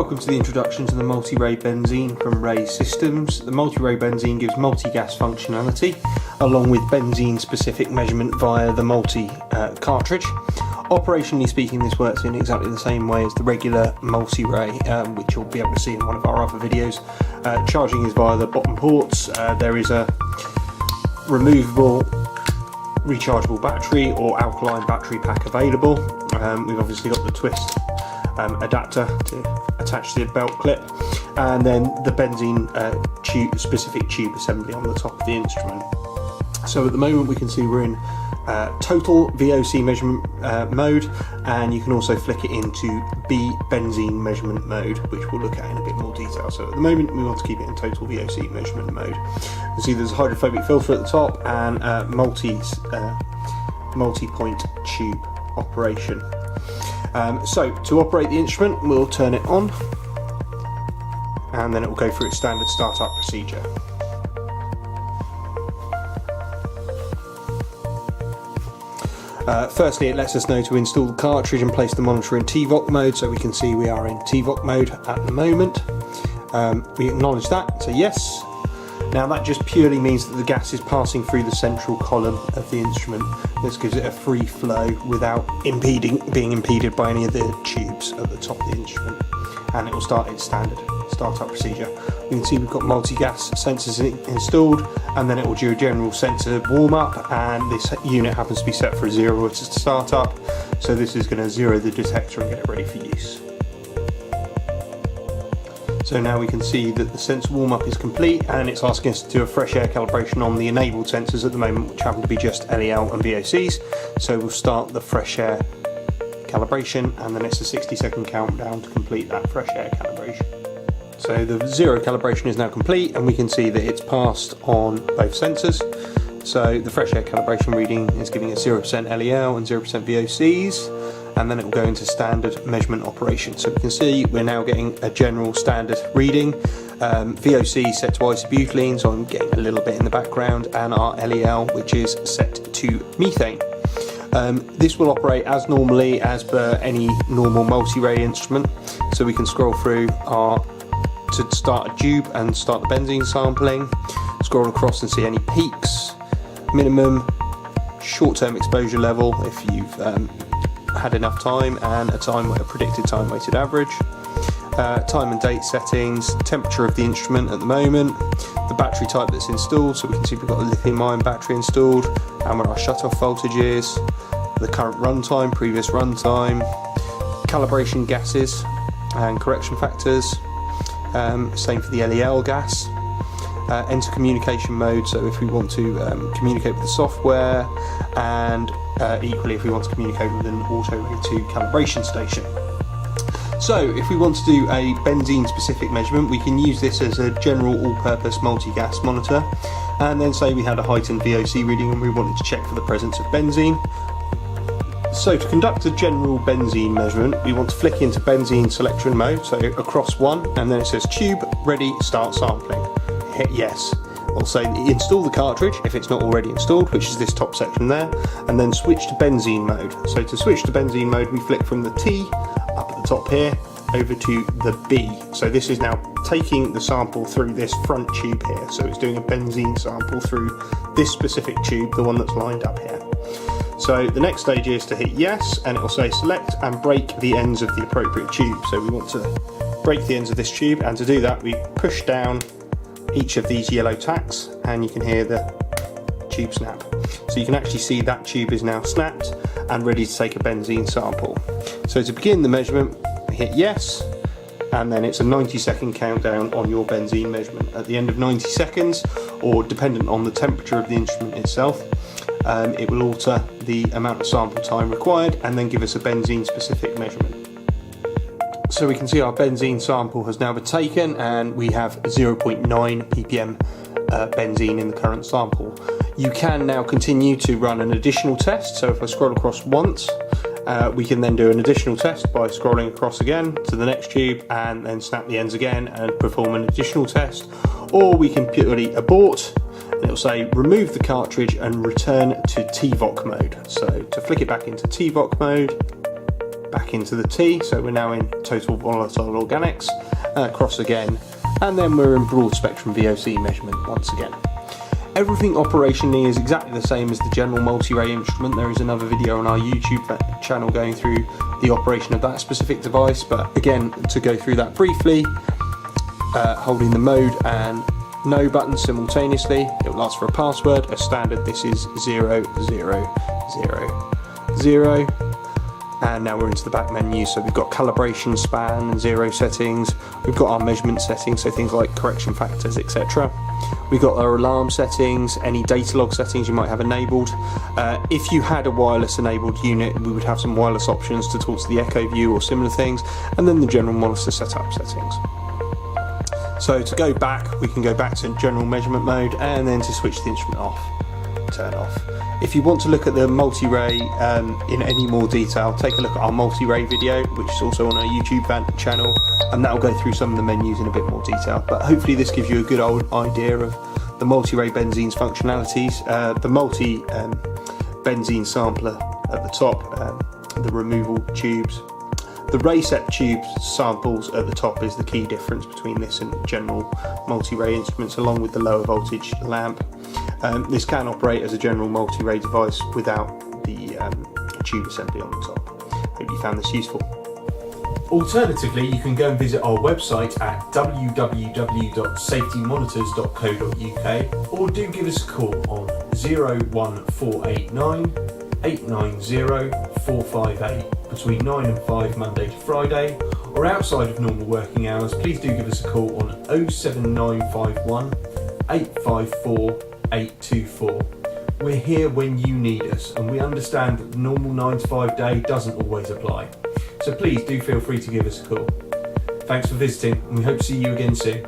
welcome to the introduction to the MultiRAE-benzene from RAE Systems. The MultiRAE-benzene gives multi-gas functionality along with benzene-specific measurement via the cartridge. Operationally speaking, this works in exactly the same way as the regular MultiRAE, which you'll be able to see in one of our other videos. Charging is via the bottom ports. There is a removable rechargeable battery or alkaline battery pack available. We've obviously got the twist adapter to attach to the belt clip, and then the benzene specific tube assembly on the top of the instrument. So at the moment we can see we're in total VOC measurement mode, and you can also flick it into benzene measurement mode, which we'll look at in a bit more detail. So at the moment we want to keep it in total VOC measurement mode. You can see there's a hydrophobic filter at the top and multi-point tube operation. So to operate the instrument, we'll turn it on and then it will go through its standard startup procedure. Firstly, it lets us know to install the cartridge and place the monitor in TVOC mode, so we can see we are in TVOC mode at the moment. We acknowledge that, so yes. Now that just purely means that the gas is passing through the central column of the instrument. This gives it a free flow without being impeded by any of the tubes at the top of the instrument, and it will start its standard startup procedure. You can see we've got multi-gas sensors installed, and then it will do a general sensor warm-up, and this unit happens to be set for 0 to start up, so this is going to zero the detector and get it ready for use. So now we can see that the sensor warm-up is complete, and it's asking us to do a fresh air calibration on the enabled sensors at the moment, which happen to be just LEL and VOCs. So we'll start the fresh air calibration, and then it's a 60-second countdown to complete that fresh air calibration. So the 0 calibration is now complete, and we can see that it's passed on both sensors. So the fresh air calibration reading is giving us 0% LEL and 0% VOCs, and then it will go into standard measurement operation. So we can see we're now getting a general standard reading. VOC set to isobutylene, so I'm getting a little bit in the background, and our LEL, which is set to methane. This will operate as normally as per any normal MultiRAE instrument. So we can scroll through to start a tube and start the benzene sampling, scroll across and see any peaks, minimum, short-term exposure level if you've had enough time, and a predicted time weighted average, time and date settings, temperature of the instrument at the moment, the battery type that's installed, so we can see we've got a lithium-ion battery installed, and what our shut-off voltage is, the current runtime, previous runtime, calibration gases and correction factors, same for the LEL gas, enter communication mode, so if we want to communicate with the software, and equally if we want to communicate with an MultiRAE 2 calibration station. So if we want to do a benzene specific measurement, we can use this as a general all-purpose multi-gas monitor, and then say we had a heightened VOC reading and we wanted to check for the presence of benzene. So to conduct a general benzene measurement, we want to flick into benzene selection mode, so across one, and then it says tube ready, start sampling. Hit yes. We'll say install the cartridge if it's not already installed, which is this top section there, and then switch to benzene mode. So to switch to benzene mode, we flick from the T up at the top here over to the B. So this is now taking the sample through this front tube here. So it's doing a benzene sample through this specific tube, the one that's lined up here. So the next stage is to hit yes, and it will say select and break the ends of the appropriate tube. So we want to break the ends of this tube, and to do that we push down each of these yellow tacks and you can hear the tube snap. So you can actually see that tube is now snapped and ready to take a benzene sample. So to begin the measurement, hit yes, and then it's a 90-second countdown on your benzene measurement. At the end of 90 seconds, or dependent on the temperature of the instrument itself, it will alter the amount of sample time required and then give us a benzene specific measurement. So we can see our benzene sample has now been taken, and we have 0.9 ppm benzene in the current sample. You can now continue to run an additional test, so if I scroll across once, we can then do an additional test by scrolling across again to the next tube and then snap the ends again and perform an additional test, or we can purely abort, and it will say remove the cartridge and return to TVOC mode. So to flick it back into TVOC mode, back into the T, so we're now in total volatile organics, cross again, and then we're in broad spectrum VOC measurement once again. Everything operationally is exactly the same as the general MultiRAE instrument. There is another video on our YouTube channel going through the operation of that specific device, but again, to go through that briefly, holding the mode and no button simultaneously, it will ask for a password. As standard, this is 0000, and now we're into the back menu. So we've got calibration, span and zero settings. We've got our measurement settings, so things like correction factors, etc. We've got our alarm settings, any data log settings you might have enabled. If you had a wireless enabled unit, we would have some wireless options to talk to the Echo View or similar things, and then the general monitor setup settings. So to go back, we can go back to general measurement mode, and then to switch the instrument off, turn off. If you want to look at the MultiRAE in any more detail, take a look at our MultiRAE video, which is also on our YouTube channel, and that will go through some of the menus in a bit more detail. But hopefully this gives you a good old idea of the MultiRAE-benzene's functionalities. The multi-benzene sampler at the top, the removal tubes. The RAE-set tube samples at the top is the key difference between this and general MultiRAE instruments, along with the lower voltage lamp. This can operate as a general MultiRAE device without the tube assembly on the top. Hope you found this useful. Alternatively, you can go and visit our website at www.safetymonitors.co.uk, or do give us a call on 01489 890 458 between 9 and 5 Monday to Friday, or outside of normal working hours, please do give us a call on 07951 854 824. We're here when you need us, and we understand that the normal 9 to 5 day doesn't always apply. So please do feel free to give us a call. Thanks for visiting, and we hope to see you again soon.